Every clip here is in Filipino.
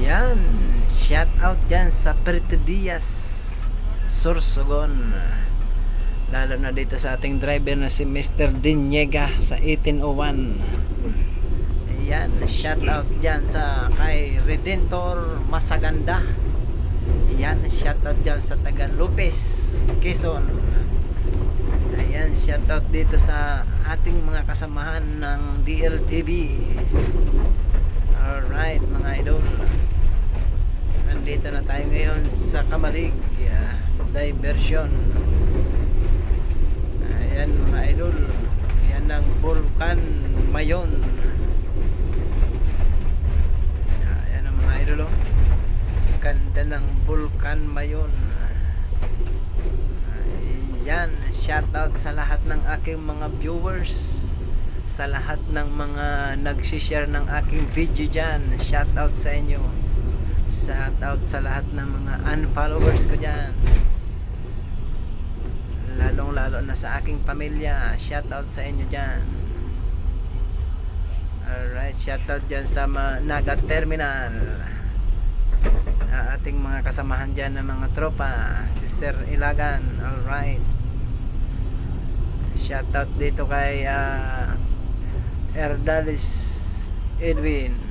Yan, shout out dyan sa Perito Diaz, Sorsogon. Lalo na dito sa ating driver na si Mr. Dinyega sa 1801. Yan, shout out dyan sa kay Redentor Masaganda. Yan, shout out dyan sa taga Lopez, Quezon. Ayan, shout out dito sa ating mga kasamahan ng DLTV. Alright mga idol, nandito na tayo ngayon sa Kamalig diversion. Ayan mga idol, yan ang Vulcan Mayon. Ayan ang mga idol, oh. Ganda ng Vulcan Mayon. Ayan, shout out sa lahat ng aking mga viewers, sa lahat ng mga nag-share ng aking video dyan. Shout out sa inyo. Shout out sa lahat ng mga unfollowers ko dyan, lalong lalo na sa aking pamilya. Shout out sa inyo dyan. Alright, shout out dyan sa Naga Terminal, ating mga kasamahan dyan ng mga tropa, si Sir Ilagan. Alright, shout out dito kay Erdalis Edwin,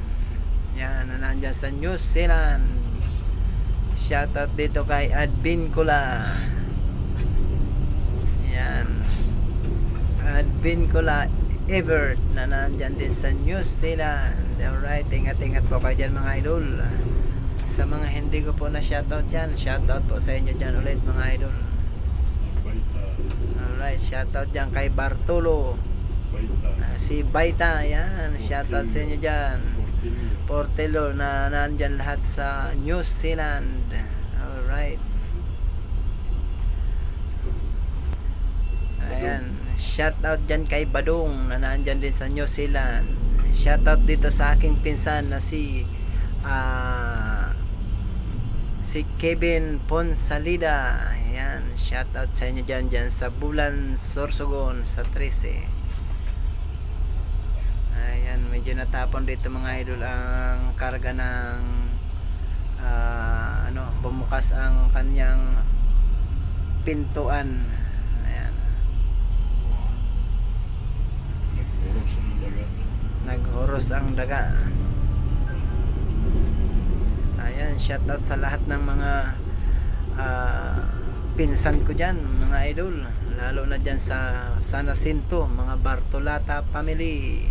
yan, nandyan sa New Zealand. Shoutout dito kay Advincula, yan, Advincula Evert na nandyan din sa New Zealand. Alright, ingat-ingat po kayo dyan mga idol. Sa mga hindi ko po na shoutout dyan, shoutout po sa inyo dyan ulit mga idol. Alright, shoutout dyan kay Bartolo, si Baita, yan, shoutout sa inyo dyan. Portelo na nandyan lahat sa New Zealand. Alright, ayan, shoutout dyan kay Badong na nandyan din sa New Zealand. Shoutout dito sa aking pinsan na si Kevin Ponsalida. Ayan, shoutout sa inyo dyan sa Bulan, Sorsogon sa 13. Ayan, medyo natapon dito mga idol ang karga ng bumukas ang kanyang pintuan. Ayan, naghuros ang daga. Ayan, shout out sa lahat ng mga pinsan ko dyan mga idol, lalo na dyan sa San Jacinto, mga Bartolata family.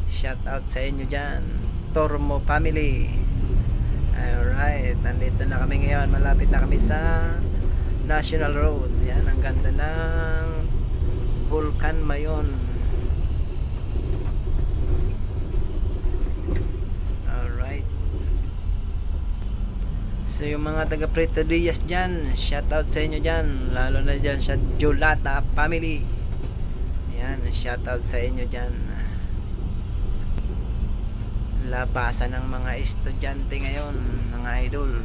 Shout out sa inyo dyan, Tormo family. Alright, nandito na kami ngayon, malapit na kami sa National Road. Yan, ang ganda ng Vulcan Mayon. Alright, so yung mga taga Perito Diaz dyan, shout out sa inyo dyan, lalo na dyan sa Jolata family. Yan, shout out sa inyo dyan. Labasan ng mga estudyante ngayon mga idol.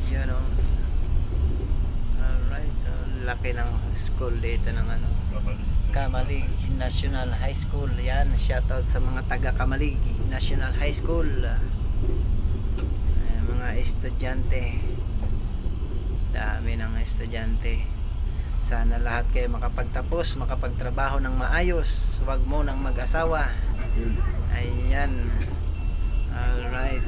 Yan, oh. Alright, laki ng school dito ng Kamalig National High School. Yan, shoutout sa mga taga Kamalig National High School. Mga estudyante, dami ng estudyante. Sana lahat kayo makapagtapos, makapagtrabaho ng maayos. Huwag mo nang mag-asawa. Ayan. Alright.